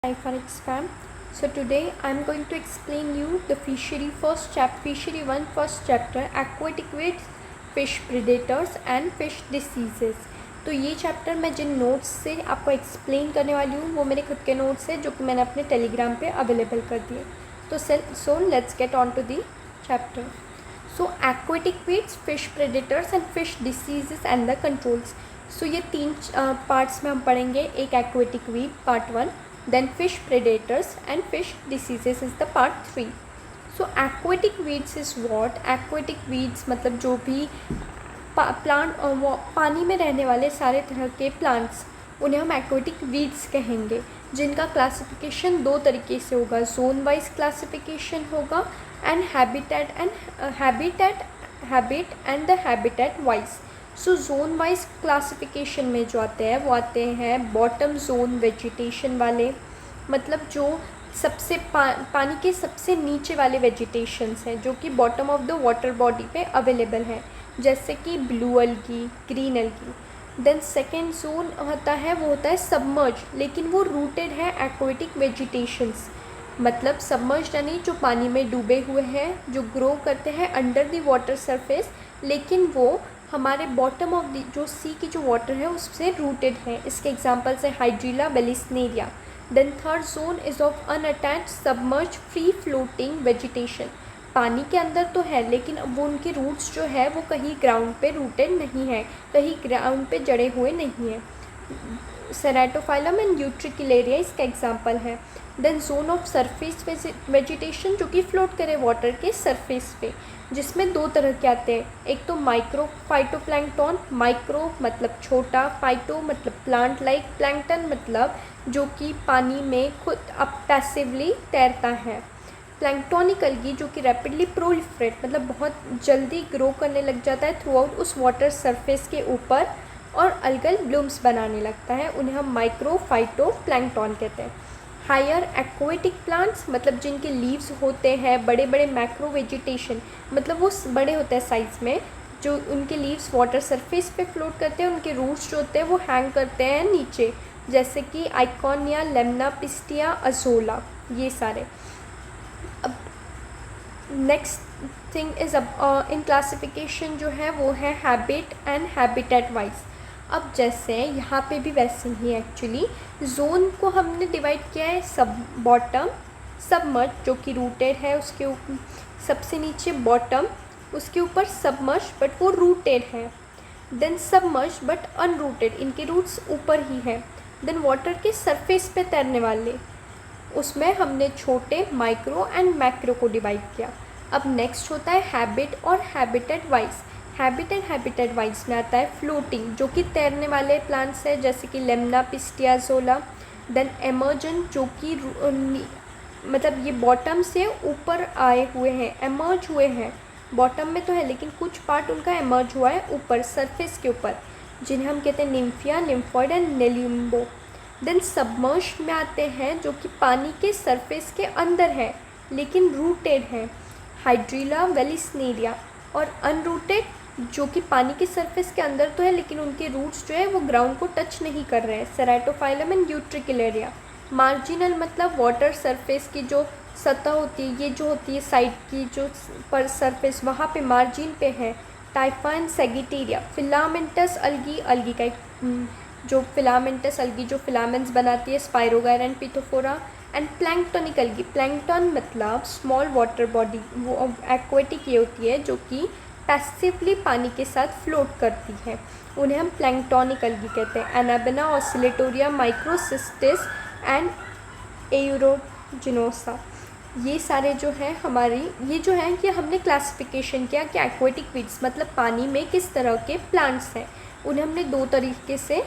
Hi Forex fam. So today I am going to explain you the fishery fishery 1 first chapter aquatic weeds, fish predators and fish diseases. तो ये chapter मैं जिन notes से आपको explain करने वाली हूँ वो मेरे खुद के नोट्स हैं जो कि मैंने अपने टेलीग्राम पे अवेलेबल कर दिए. तो so let's get on to the chapter. सो aquatic weeds, fish predators and fish diseases and the controls. सो ये तीन पार्ट्स में हम पढ़ेंगे. एक aquatic weed part 1, then fish predators and fish diseases is the part 3. So aquatic weeds is what? Aquatic weeds मतलब जो भी प्लांट पानी में रहने वाले सारे तरह के प्लांट्स उन्हें हम एक्वेटिक वीड्स कहेंगे, जिनका क्लासिफिकेशन दो तरीके से होगा. जोन वाइज क्लासिफिकेशन होगा and habit and the habitat wise. So zone wise classification में जो आते हैं वो आते हैं बॉटम जोन वेजिटेशन वाले, मतलब जो सबसे पानी के सबसे नीचे वाले वेजिटेशंस हैं जो कि bottom of the water body पे अवेलेबल हैं, जैसे कि blue algae, green algae. Then second zone होता है वो होता है सबमर्ज, लेकिन वो रूटेड है एक्वेटिक वेजिटेशंस, मतलब सबमर्ज यानी जो पानी में डूबे हुए हैं, जो ग्रो करते हैं अंडर द वाटर सरफेस, लेकिन वो हमारे बॉटम ऑफ द जो सी की जो वाटर है उससे रूटेड है. इसके एग्जांपल्स है hydrilla, vallisneria. Then third zone is of unattached submerge free floating vegetation. पानी के अंदर तो है लेकिन वो उनके रूट्स जो है वो कहीं ग्राउंड पे रूटेड नहीं है, कहीं ग्राउंड पे जड़े हुए नहीं हैं. सेराटोफाइलम एंड यूट्रिकुलेरिया इसका एग्जांपल है. Then zone of surface vegetation जो कि फ्लोट करे वाटर के सरफेस पे, जिसमें दो तरह के आते हैं. एक तो माइक्रो फाइटोप्लैंक्टन, माइक्रो मतलब छोटा, फाइटो मतलब प्लांट लाइक, प्लैंक्टन मतलब जो कि पानी में खुद अब पैसिवली तैरता है. प्लैंक्टोनिक अलगी जो कि रैपिडली प्रोलिफरेट मतलब बहुत जल्दी ग्रो करने लग जाता है थ्रू आउट उस वाटर सरफेस के ऊपर और अलगल ब्लूम्स बनाने लगता है, उन्हें हम माइक्रो फाइटोप्लैंक्टन कहते हैं. हायर एक्वेटिक प्लांट्स मतलब जिनके लीव्स होते हैं बड़े बड़े, मैक्रो वेजिटेशन मतलब वो बड़े होते हैं साइज़ में, जो उनके लीव्स वाटर सरफेस पे फ्लोट करते हैं, उनके रूट्स जो होते हैं वो हैंग करते हैं नीचे, जैसे कि आइकॉनिया, लेमना, पिस्टिया, अजोला, ये सारे. अब नेक्स्ट थिंग इज़ अब इन क्लासिफिकेशन जो है वो है हैबिट एंड हैबिटेट वाइज. अब जैसे यहाँ पे भी वैसे ही एक्चुअली जोन को हमने डिवाइड किया है सब बॉटम, सबमर्ज जो कि रूटेड है, उसके ऊपर सबसे नीचे बॉटम, उसके ऊपर सबमर्ज बट वो रूटेड है. देन सबमर्ज बट अनरूटेड, इनके रूट्स ऊपर ही है. देन वाटर के सरफेस पे तैरने वाले, उसमें हमने छोटे, माइक्रो एंड मैक्रो को डिवाइड किया. अब नेक्स्ट होता है हैबिट और habitat wise. Habit and habitat wise में आता है फ्लोटिंग जो कि तैरने वाले प्लांट्स है, जैसे कि लेमना, पिस्टिया, जोला. देन एमर्जेंट जो कि मतलब ये बॉटम से ऊपर आए हुए हैं, एमर्ज हुए हैं, बॉटम में तो है लेकिन कुछ पार्ट उनका एमर्ज हुआ है ऊपर सरफेस के ऊपर, जिन्हें हम कहते हैं निम्फिया, निम्फॉइड एंड नेलिम्बो. देन सबमर्ज में आते हैं जो कि पानी के सरफेस के अंदर है लेकिन रूटेड है, हाइड्रीला, वेलिस्नेरिया. और अनरूटेड जो कि पानी के सरफेस के अंदर तो है लेकिन उनके रूट्स जो है वो ग्राउंड को टच नहीं कर रहे हैं, सेराटोफाइलम एंड यूट्रिकुलेरिया. मार्जिनल मतलब वाटर सरफेस की जो सतह होती है, ये जो होती है साइड की जो पर सरफेस वहाँ पे मार्जिन पे है, टाइफा एंड सेगिटेरिया. फिलामेंटस अलगी, अलगी का एक जो फिलामेंटस अलगी जो फिलामेंट्स बनाती है, स्पाइरोगायर एंड पिथोफोरा. एंड प्लैंक्टोनिक अलगी, प्लैंक्टन मतलब स्मॉल वाटर बॉडी, वो एक्वेटिक ये होती है जो कि पैसिवली पानी के साथ फ्लोट करती है, उन्हें हम प्लैंक्टोनिक अलगी कहते हैं. एनाबेना, ऑसिलेटोरिया, माइक्रोसिस्टिस एंड एयूरोजिनोसा, ये सारे जो हैं हमारी, ये जो हैं कि हमने क्लासिफिकेशन किया कि एक्वेटिक वीड्स मतलब पानी में किस तरह के प्लांट्स हैं, उन्हें हमने दो तरीके से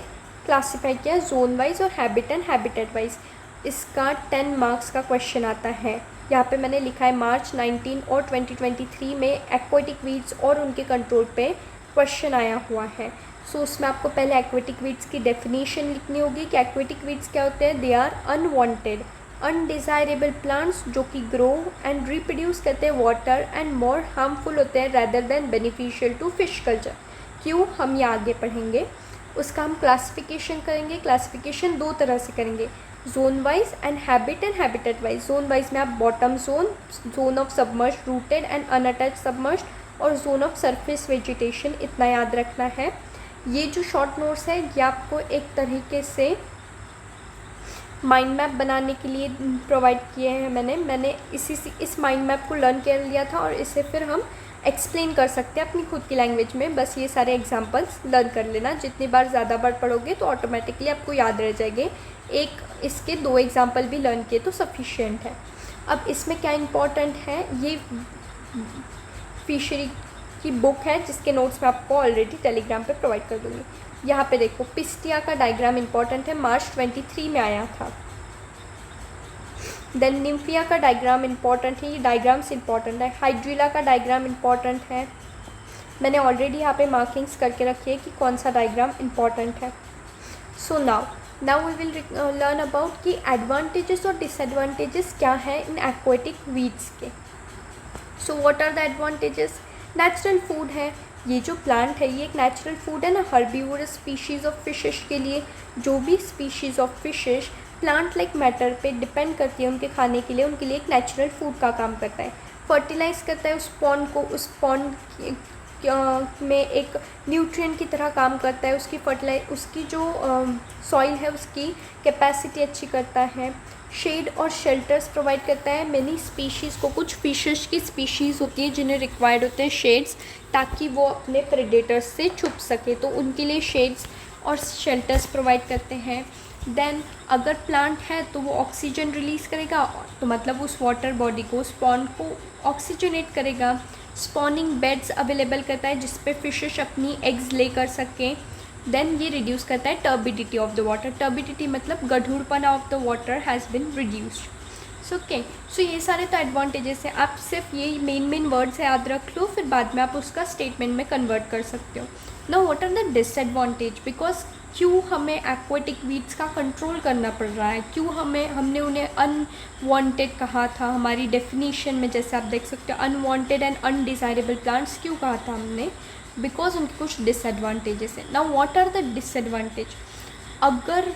क्लासीफाई किया, जोन वाइज और हैबिट एंड हैबिटेट वाइज. इसका 10 मार्क्स का क्वेश्चन आता है. यहाँ पे मैंने लिखा है मार्च 19 और 2023 में एक्वेटिक वीड्स और उनके कंट्रोल पे क्वेश्चन आया हुआ है. सो उसमें आपको पहले एक्वेटिक वीड्स की डेफिनेशन लिखनी होगी कि एक्वेटिक वीड्स क्या होते हैं. They are unwanted undesirable plants जो कि ग्रो एंड रिप्रोड्यूस करते हैं वाटर एंड मोर हार्मफुल होते हैं rather than beneficial to fish culture. क्यों, हम ये आगे पढ़ेंगे. उसका हम क्लासिफिकेशन करेंगे. क्लासिफिकेशन दो तरह से करेंगे. Zone wise and habitat wise. Zone wise में आप bottom zone, zone of submerge, rooted and unattached submerge और जोन ऑफ सरफेस वेजिटेशन, इतना याद रखना है। ये जो शॉर्ट नोट्स है ये आपको एक तरीके से माइंड मैप बनाने के लिए प्रोवाइड किए हैं मैंने इस माइंड मैप को लर्न कर लिया था और इसे फिर हम एक्सप्लेन कर सकते हैं अपनी खुद की लैंग्वेज में। बस ये सारे एग्जांपल्स लर्न कर लेना, जितनी बार ज़्यादा बार पढ़ोगे तो ऑटोमेटिकली आपको याद रह जाएंगे। एक इसके 2 एग्जांपल भी लर्न किए तो सफिशिएंट है। अब इसमें क्या इम्पोर्टेंट है, ये फिशरी की बुक है जिसके नोट्स मैं आपको ऑलरेडी टेलीग्राम पे प्रोवाइड कर दूँगी। यहाँ पे देखो, पिस्टिया का डायग्राम इंपॉर्टेंट है, मार्च 23 में आया था। देन निम्फिया का डायग्राम इंपॉर्टेंट है, ये डायग्राम्स इंपॉर्टेंट है। हाइड्रिला का डायग्राम इंपॉर्टेंट है, मैंने ऑलरेडी यहाँ पे मार्किंग्स करके रखी है कि कौन सा डायग्राम इंपॉर्टेंट है। So now we will learn about कि एडवांटेजेस और डिसएडवांटेजेस क्या है इन एक्वेटिक वीड्स के। So what are the advantages? Natural food है, ये जो प्लांट है ये एक नेचुरल फूड है ना हर्बीवोरस स्पीशीज़ ऑफ फिशेस के लिए। जो भी species of fishes plant like matter पे डिपेंड करती है उनके खाने के लिए, उनके लिए एक नेचुरल फूड का काम करता है। फर्टिलाइज करता है उस पॉन्ड को, उस पॉन्ड में एक न्यूट्रिएंट की तरह काम करता है। उसकी जो सॉइल है उसकी कैपेसिटी अच्छी करता है। शेड और शेल्टर्स प्रोवाइड करता है मेनी स्पीशीज़ को। कुछ फिशेस की स्पीशीज़ होती है जिन्हें रिक्वायर्ड होते हैं शेड्स, ताकि वो अपने प्रेडेटर्स से छुप सके, तो उनके लिए शेड्स और शेल्टर्स प्रोवाइड करते हैं। देन अगर प्लांट है तो वो ऑक्सीजन रिलीज़ करेगा, तो मतलब उस वाटर बॉडी को, उस पॉन्ड को ऑक्सीजनेट करेगा। स्पॉनिंग बेड्स अवेलेबल करता है जिस पे फिशेस अपनी एग्स ले कर सकें। देन ये रिड्यूस करता है turbidity of the water. Turbidity मतलब गढ़ूरपना of the water has been reduced. So ये सारे तो एडवांटेजेस हैं। आप सिर्फ ये मेन वर्ड्स याद रख लो, फिर बाद में आप उसका स्टेटमेंट में कन्वर्ट कर सकते हो। Now what are the disadvantage? Because क्यों हमें एक्वेटिक वीड्स का कंट्रोल करना पड़ रहा है, क्यों हमने उन्हें अनवांटेड कहा था हमारी डेफिनेशन में, जैसे आप देख सकते हो अनवांटेड एंड अनडिज़ायरेबल प्लांट्स क्यों कहा था हमने? बिकॉज उनके कुछ डिसएडवांटेजेस हैं। Now what are the disadvantage? अगर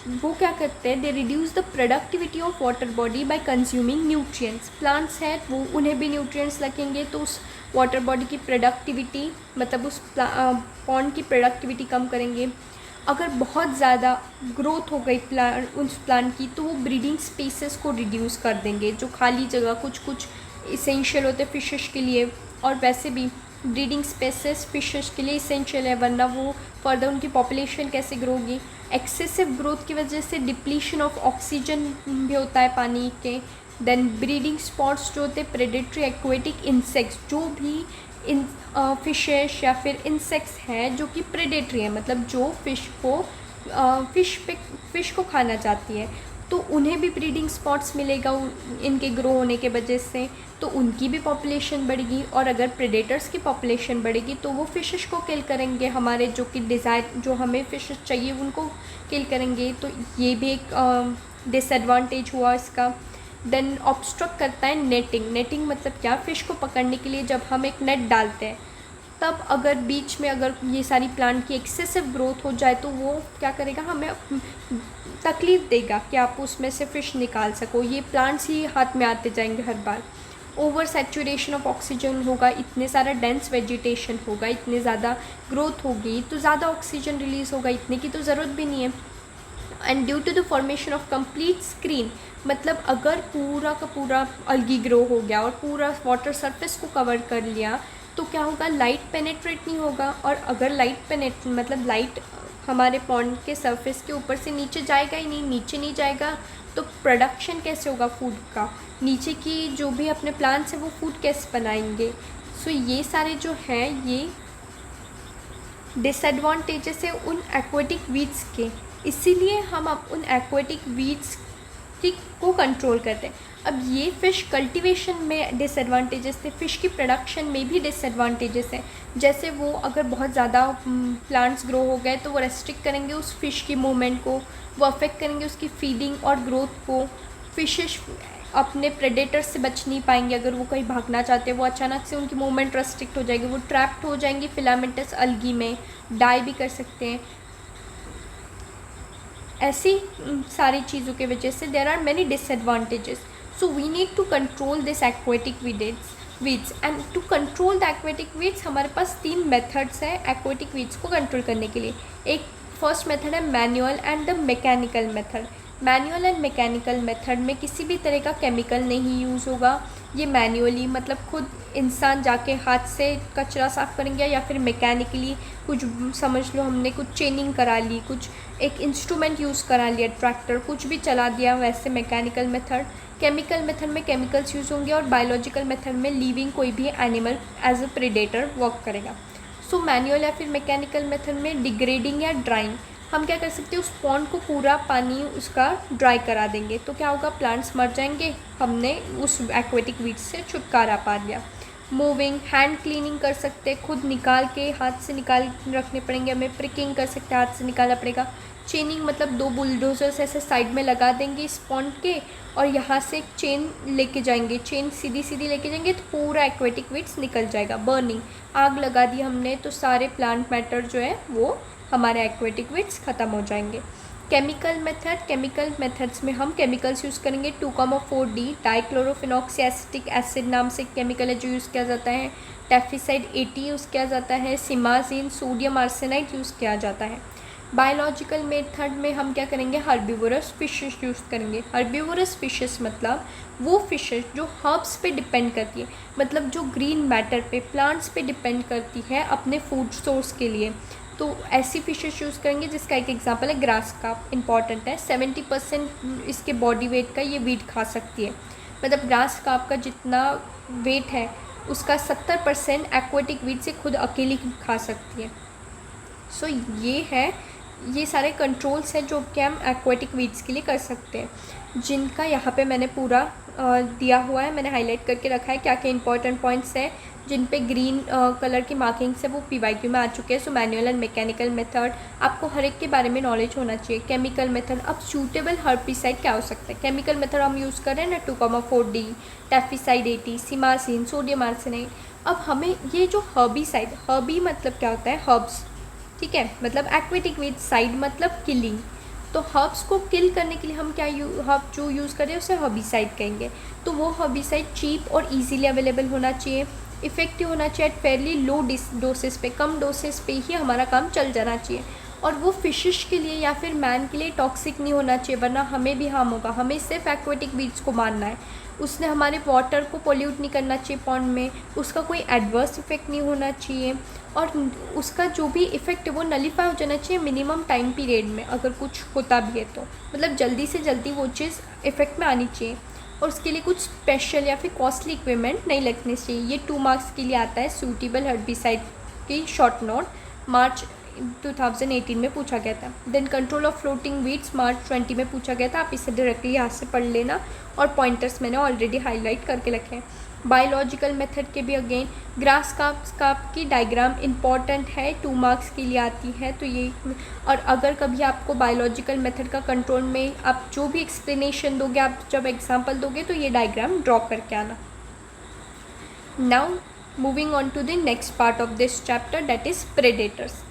वो क्या करते हैं, they reduce the productivity of water body by consuming nutrients. Plants हैं वो उन्हें भी न्यूट्रिएंट्स लगेंगे तो उस वाटर बॉडी की प्रोडक्टिविटी, मतलब उस पॉन्ड की प्रोडक्टिविटी कम करेंगे। अगर बहुत ज़्यादा ग्रोथ हो गई उस प्लांट की तो वो ब्रीडिंग स्पेसेस को रिड्यूस कर देंगे, जो खाली जगह कुछ इसेंशियल होते हैं फिशेस के लिए। और वैसे भी ब्रीडिंग स्पेसेस फिशेस के लिए इसेंशियल है, वरना वो फर्दर उनकी पॉपुलेशन कैसे ग्रो होगी। एक्सेसिव ग्रोथ की वजह से डिप्लीशन ऑफ ऑक्सीजन भी होता है पानी के। देन ब्रीडिंग स्पॉट्स जो होते हैं प्रेडेटरी एक्वेटिक इंसेक्ट्स, जो भी इन फिशेस या फिर इंसेक्ट्स हैं जो कि प्रेडेटरी हैं, मतलब जो फिश को खाना चाहती है, तो उन्हें भी ब्रीडिंग स्पॉट्स मिलेगा इनके ग्रो होने के वजह से, तो उनकी भी पॉपुलेशन बढ़ेगी। और अगर प्रेडेटर्स की पॉपुलेशन बढ़ेगी तो वो फिशेस को किल करेंगे, हमारे जो हमें फिशेस चाहिए उनको किल करेंगे। तो ये भी एक डिसएडवांटेज हुआ इसका। देन ऑब्स्ट्रक्ट करता है नेटिंग। नेटिंग मतलब क्या? फ़िश को पकड़ने के लिए जब हम एक नेट डालते हैं तब अगर बीच में अगर ये सारी प्लांट की एक्सेसिव ग्रोथ हो जाए तो वो क्या करेगा, हमें तकलीफ़ देगा कि आप उसमें से फ़िश निकाल सको। ये प्लांट्स ही हाथ में आते जाएंगे हर बार। ओवर सैचुरेशन ऑफ ऑक्सीजन होगा, इतने सारा डेंस वेजिटेशन होगा, इतने ज़्यादा ग्रोथ होगी तो ज़्यादा ऑक्सीजन रिलीज़ होगा, इतने की तो ज़रूरत भी नहीं है। And due to the formation of complete screen, मतलब अगर पूरा का पूरा अलगी ग्रो हो गया और पूरा वाटर सरफेस को कवर कर लिया तो क्या होगा, लाइट पेनेट्रेट नहीं होगा। और अगर लाइट हमारे पॉन्ड के सरफेस के ऊपर से नीचे जाएगा ही नहीं, नीचे नहीं जाएगा तो प्रोडक्शन कैसे होगा फूड का? नीचे की जो भी अपने प्लांट्स हैं वो फूड कैसे बनाएंगे? सो ये सारे जो हैं ये डिसएडवांटेजेस है उन एक्वेटिक वीड्स के, इसीलिए हम अब उन एक्वेटिक वीड्स को कंट्रोल करते हैं। अब ये फ़िश कल्टीवेशन में डिसएडवांटेजेस थे, फ़िश की प्रोडक्शन में भी डिसएडवांटेजेस हैं। जैसे वो अगर बहुत ज़्यादा प्लांट्स ग्रो हो गए तो वो रेस्ट्रिक्ट करेंगे उस फ़िश की मूवमेंट को, वो अफेक्ट करेंगे उसकी फीडिंग और ग्रोथ को। फिशेस अपने प्रेडेटर्स से बच नहीं पाएंगे, अगर वो कहीं भागना चाहते हैं वो अचानक से उनकी मूवमेंट रेस्ट्रिक्ट हो जाएगी, वो ट्रैप्ड हो जाएंगी फिलामेंटस अलगी में, डाई भी कर सकते हैं। ऐसी सारी चीज़ों की वजह से there are many disadvantages. So we need to control this aquatic weeds and to control the aquatic weeds हमारे पास 3 मेथड्स हैं एक्वेटिक वीड्स को कंट्रोल करने के लिए. एक फर्स्ट मेथड है manual and the mechanical method. Manual and mechanical method में किसी भी तरह का केमिकल नहीं यूज़ होगा. ये मैन्युअली मतलब खुद इंसान जाके हाथ से कचरा साफ़ करेंगे या फिर मैकेनिकली कुछ समझ लो हमने कुछ चेनिंग करा ली, कुछ एक इंस्ट्रूमेंट यूज़ करा लिया, ट्रैक्टर कुछ भी चला दिया, वैसे मैकेनिकल मेथड. केमिकल मेथड में केमिकल्स यूज़ होंगे और बायोलॉजिकल मेथड में लिविंग कोई भी animal as a predator work करेगा. सो मैनुअल या फिर मैकेनिकल मेथड में डिग्रेडिंग या ड्राइंग हम क्या कर सकते हैं, उस पॉन्ड को पूरा पानी उसका ड्राई करा देंगे तो क्या होगा, प्लांट्स मर जाएंगे, हमने उस एक्वेटिक वीड्स से छुटकारा पा लिया. मूविंग हैंड क्लीनिंग कर सकते हैं, खुद निकाल के हाथ से निकाल रखने पड़ेंगे हमें. प्रिकिंग कर सकते हैं, हाथ से निकालना पड़ेगा. चेनिंग मतलब 2 बुलडोजर्स ऐसे साइड में लगा देंगे इस पॉन्ड के और यहाँ से चेन लेके जाएंगे, चेन सीधी सीधी लेके जाएंगे तो पूरा एक्वेटिक वीड्स निकल जाएगा. बर्निंग आग लगा दी हमने तो सारे प्लांट मैटर जो है वो हमारे एक्वेटिक वीड्स ख़त्म हो जाएंगे. केमिकल मेथड्स में हम केमिकल्स यूज़ करेंगे 2,4-D डाइक्लोरोफिनॉक्सी एसिटिक एसिड नाम से केमिकल है जो यूज़ किया जाता है. टेफिसाइड 80 यूज़ किया जाता है. सिमाजीन सोडियम आर्सेनाइड यूज़ किया जाता है. बायोलॉजिकल मेथड में हम क्या करेंगे, हर्बीवोरस फिशेस यूज़ करेंगे. हर्बीवोरस फिशेस मतलब वो फिशेस जो हर्ब्स पे डिपेंड करती है, मतलब जो ग्रीन मैटर पे प्लांट्स पे डिपेंड करती है अपने फूड सोर्स के लिए. तो ऐसी फिशेस यूज़ करेंगे जिसका एक एग्जांपल है ग्रास कार्प. इंपॉर्टेंट है, 70% इसके बॉडी वेट का ये वीट खा सकती है. मतलब ग्रास कार्प का जितना वेट है उसका 70% एक्वेटिक वीट से खुद अकेली खा सकती है. सो ये सारे कंट्रोल्स हैं जो कि हम एक्वेटिक वीड्स के लिए कर सकते हैं, जिनका यहाँ पे मैंने पूरा दिया हुआ है. मैंने हाईलाइट करके रखा है क्या क्या इंपॉर्टेंट पॉइंट्स हैं जिन पे ग्रीन कलर की मार्किंग्स है वो PYQ में आ चुके हैं. So manual and mechanical method आपको हर एक के बारे में नॉलेज होना चाहिए. केमिकल मेथड, अब सूटेबल हर्बिसाइड क्या हो सकता है. केमिकल मेथड हम यूज़ कर रहे हैं ना 2,4-D टेफिसाइड 80 सिमासिन सोडियम आर्सेनाइड. अब हमें ये जो हर्बिसाइड, हर्बी मतलब क्या होता है, हर्ब्स, ठीक है, मतलब एक्वेटिक वीड, साइड मतलब किलिंग. तो हर्ब्स को किल करने के लिए हम क्या हर्ब जो यूज़ करें उसे हर्बिसाइड कहेंगे. तो वो हर्बिसाइड चीप और इजीली अवेलेबल होना चाहिए, इफ़ेक्टिव होना चाहिए एट फेयरली लो डोसेस पे, कम डोसेस पे ही हमारा काम चल जाना चाहिए. और वो फिशिश के लिए या फिर मैन के लिए टॉक्सिक नहीं होना चाहिए वरना हमें भी हार्म होगा. हमें सिर्फ एक्वेटिक वीड्स को मारना है, उसने हमारे वाटर को पोल्यूट नहीं करना चाहिए पॉन्ड में, उसका कोई एडवर्स इफेक्ट नहीं होना चाहिए और उसका जो भी इफ़ेक्ट है वो नलीफाई हो जाना चाहिए मिनिमम टाइम पीरियड में. अगर कुछ होता भी है तो मतलब जल्दी से जल्दी वो चीज़ इफ़ेक्ट में आनी चाहिए और उसके लिए कुछ स्पेशल या फिर कॉस्टली इक्विपमेंट नहीं लगने चाहिए. ये 2 मार्क्स के लिए आता है. सूटेबल हर्बिसाइड की शॉर्ट नोट मार्च 2018 में पूछा गया था. Then control of floating weeds March 20 में पूछा गया था. आप इसे डायरेक्टली यहाँ से पढ़ लेना और पॉइंटर्स मैंने ऑलरेडी हाईलाइट करके रखे हैं. बायोलॉजिकल मेथड के भी अगेन ग्रास कार्प की डायग्राम इंपॉर्टेंट है, 2 मार्क्स के लिए आती है. तो ये, और अगर कभी आपको बायोलॉजिकल मेथड का कंट्रोल में आप जो भी एक्सप्लेनेशन दोगे, आप जब एग्जांपल दोगे तो ये डायग्राम ड्रॉ करके आना. Now moving on to the next part of this chapter, that is predators.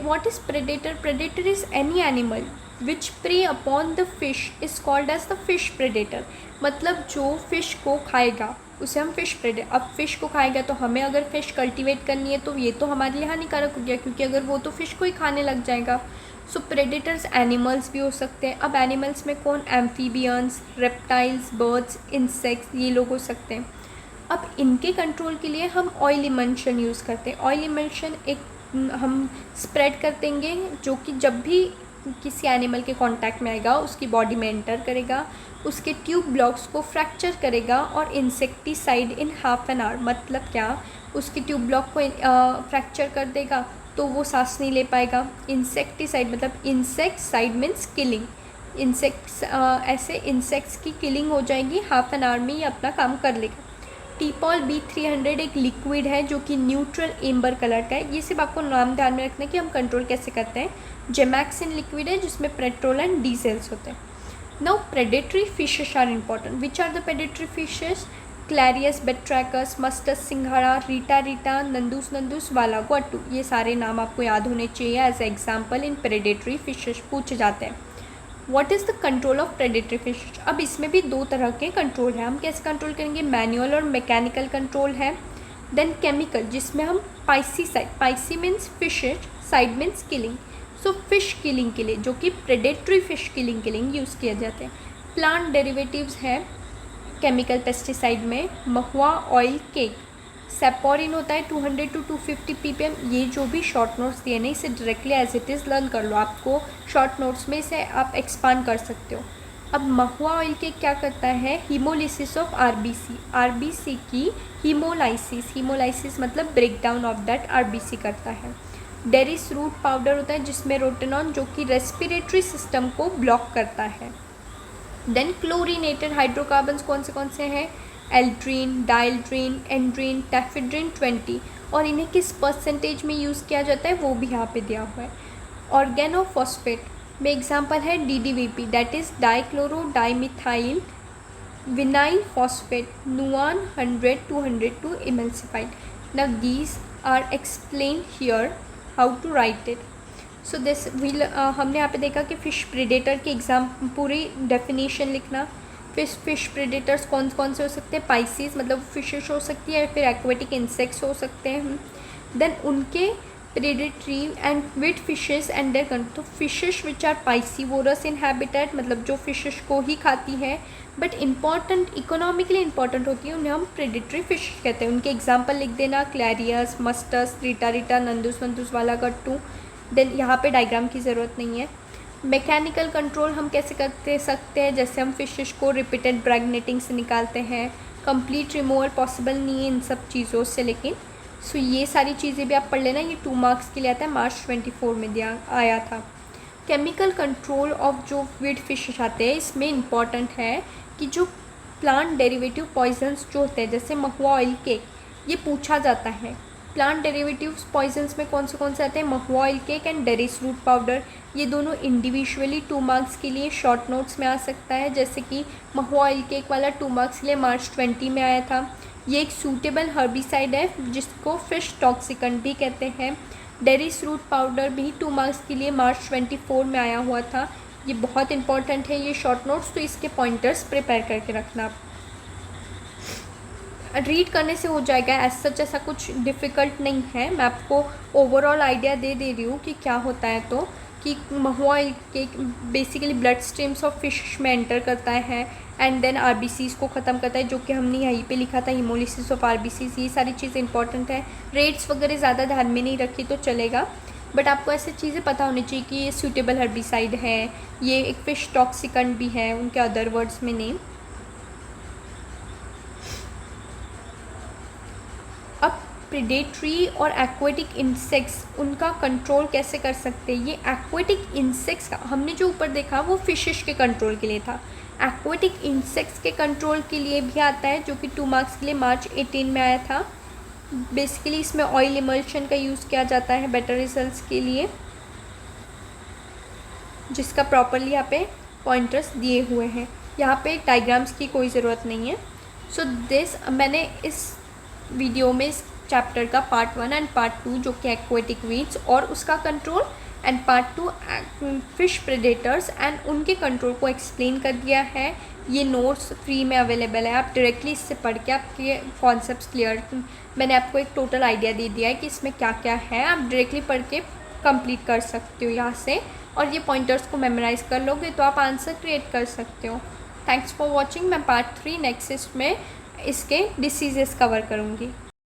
What is predator? Predator is any animal which prey upon the fish is called as the fish predator. मतलब जो fish को खाएगा उसे हम fish predator. अब fish को खाएगा तो हमें अगर फिश कल्टीवेट करनी है तो ये तो हमारे लिए हानिकारक हो गया क्योंकि अगर वो तो फिश को ही खाने लग जाएगा. सो प्रेडेटर्स एनिमल्स भी हो सकते हैं. अब एनिमल्स में कौन, एम्फीबियंस, रेप्टाइल्स, बर्ड्स, इंसेक्ट्स, ये लोग हो सकते हैं. अब इनके कंट्रोल के लिए हम ऑयल इमल्शन यूज़ करते हैं. ऑयल इमल्शन एक हम स्प्रेड कर देंगे जो कि जब भी किसी एनिमल के कांटेक्ट में आएगा उसकी बॉडी में एंटर करेगा, उसके ट्यूब ब्लॉक्स को फ्रैक्चर करेगा और insecticide in half an hour. मतलब क्या, उसके ट्यूब ब्लॉक को फ्रैक्चर कर देगा तो वो सांस नहीं ले पाएगा. इंसेक्टिसाइड मतलब इंसेक्टिसाइड मीन्स किलिंग. इंसेक्ट्स ऐसे इंसेक्ट्स की किलिंग हो जाएगी, हाफ एन आवर में ये अपना काम कर लेगा. टीपॉल B300 एक लिक्विड है जो कि न्यूट्रल एम्बर कलर का है. ये सिर्फ आपको नाम ध्यान में रखना है कि हम कंट्रोल कैसे करते हैं. जेमैक्सिन लिक्विड है जिसमें पेट्रोल एंड डीजल्स होते हैं. Now predatory fishes are important. Which are the predatory fishes? Clarias, batrachus, mystus सिंघाड़ा, रीटा, नंदूस, वालागुआटू. ये सारे नाम आपको याद होने चाहिए as example in predatory fishes पूछे जाते हैं. What is the control of predatory fish. अब इसमें भी दो तरह के कंट्रोल हैं, हम कैसे कंट्रोल करेंगे, मैनुअल और मैकेनिकल कंट्रोल है। देन केमिकल, जिसमें हम piscicide, pisci means fishes, cide means killing, so fish killing के लिए, जो कि प्रेडेटरी फिश किलिंग के लिए यूज़ किया जाते हैं। प्लांट डेरिवेटिव्स हैं केमिकल पेस्टिसाइड में, महुआ ऑयल केक, सेपोरिन होता है 200 to 250 ppm। ये जो भी शॉर्ट नोट्स दिए ना, इसे directly as it is learn कर लो, आपको शॉर्ट नोट्स में इसे आप एक्सपांड कर सकते हो। अब महुआ ऑयल केक क्या करता है, हीमोलिसिस ऑफ आरबीसी, आरबीसी की हीमोलाइसिस, हीमोलाइसिस मतलब break down of that RBC करता है। डेरिस रूट पाउडर होता है जिसमें रोटेनॉन, जो कि रेस्पिरेटरी सिस्टम को ब्लॉक करता है। देन क्लोरीनेटेड हाइड्रोकार्बन्स कौन से हैं, एल्ड्रीन, डाइल्ड्रीन, एंड्रीन, टैफिड्रीन 20, और इन्हें किस परसेंटेज में यूज़ किया जाता है वो भी यहाँ पे दिया हुआ है। ऑर्गेनोफॉस्फेट में एग्जांपल है DDVP, that is dichloro dimethyl vinyl phosphate, Nuvan 100-200 to emulsified. Now these are explain here how to write it. So this will, हमने यहाँ पे देखा कि फ़िश प्रेडेटर की एग्जाम पूरी डेफिनेशन लिखना। फिश प्रेडेटर्स कौन से हो सकते हैं, पाइसीज मतलब फिशेस हो सकती है, या फिर एक्वेटिक इंसेक्ट्स हो सकते हैं। देन उनके predatory and with fishes and there, तो fishes which are piscivorous in habitat, मतलब जो फिशेस को ही खाती है बट इम्पॉर्टेंट, इकोनॉमिकली इंपॉर्टेंट होती है, उन्हें हम प्रेडेटरी फिश कहते हैं। उनके एग्जाम्पल लिख देना, क्लैरियस, मस्टस, रीटा, नंदूस वाला गट्टू। देन यहाँ पे डायग्राम की ज़रूरत नहीं है। मैकेनिकल कंट्रोल हम कैसे करते सकते हैं, जैसे हम फिशेस को रिपीटेड ब्रैगनेटिंग से निकालते हैं, कंप्लीट रिमूवल पॉसिबल नहीं है इन सब चीज़ों से, लेकिन सो ये सारी चीज़ें भी आप पढ़ लेना, ये 2 मार्क्स के लिए आता है, मार्च 24 में आया था। केमिकल कंट्रोल ऑफ जो वीड फिशेस आते हैं, इसमें इम्पॉर्टेंट है कि जो प्लांट डेरिवेटिव पॉइजन्स जो होते हैं, जैसे महुआ ऑयल केक, ये पूछा जाता है। प्लांट डेरिवेटिव्स पॉइजन्स में कौन से आते हैं, mahua oil cake and derris root powder. ये दोनों इंडिविजुअली 2 मार्क्स के लिए शॉर्ट नोट्स में आ सकता है, जैसे कि महुआ ऑयल केक वाला 2 मार्क्स के लिए मार्च 20 में आया था। ये एक सूटेबल हर्बिसाइड है जिसको फिश टॉक्सिकेंट भी कहते हैं। डेरिस रूट पाउडर भी 2 मार्क्स के लिए मार्च 24 में आया हुआ था। ये बहुत इंपॉर्टेंट है ये शॉर्ट नोट्स, तो इसके पॉइंटर्स प्रिपेयर करके रखना। रीड करने से हो जाएगा, एज सच ऐसा कुछ डिफ़िकल्ट नहीं है। मैं आपको ओवरऑल आइडिया दे रही हूँ कि क्या होता है, तो कि mahua cake basically blood streams of fish में एंटर करता है एंड देन आरबीसीज़ को ख़त्म करता है, जो कि हमने यहीं पे लिखा था, हीमोलिसिस ऑफ आरबीसीज़। ये सारी चीज़ें इंपॉर्टेंट है। रेट्स वगैरह ज़्यादा ध्यान में नहीं रखी तो चलेगा, बट आपको ऐसी चीज़ें पता होनी चाहिए कि ये सूटेबल हर्बिसाइड है, ये एक फ़िश टॉक्सिकेंट भी है, उनके अदर वर्ड्स में नेम। अब प्रेडेटरी और एक्वेटिक इंसेक्ट्स, उनका कंट्रोल कैसे कर सकते हैं। ये एक्वेटिक इंसेक्ट्स का हमने जो ऊपर देखा वो फिशेस के कंट्रोल के लिए था। एक्वेटिक इंसेक्ट्स के कंट्रोल के लिए भी आता है, जो कि 2 मार्क्स के लिए मार्च 18 में आया था। बेसिकली इसमें ऑयल इमल्शन का यूज़ किया जाता है बेटर रिजल्ट्स के लिए, जिसका प्रॉपरली यहाँ पे पॉइंटर्स दिए हुए हैं। यहाँ पे डायग्राम्स की कोई ज़रूरत नहीं है। सो दिस मैंने इस वीडियो में इस चैप्टर का पार्ट 1 एंड पार्ट 2, जो कि एक्वेटिक वीड्स और उसका control, and part 2 fish predators and उनके कंट्रोल को एक्सप्लेन कर दिया है। ये नोट्स फ्री में अवेलेबल है, आप डायरेक्टली इससे पढ़ के आपके कॉन्सेप्ट्स क्लियर, मैंने आपको एक टोटल आइडिया दे दिया है कि इसमें क्या क्या है, आप डायरेक्टली पढ़ के कंप्लीट कर सकते हो यहाँ से, और ये पॉइंटर्स को मेमोराइज़ कर लोगे तो आप आंसर क्रिएट कर सकते हो। Thanks for watching. मैं पार्ट 3 नेक्स्ट में इसके डिसीजेस कवर करूँगी।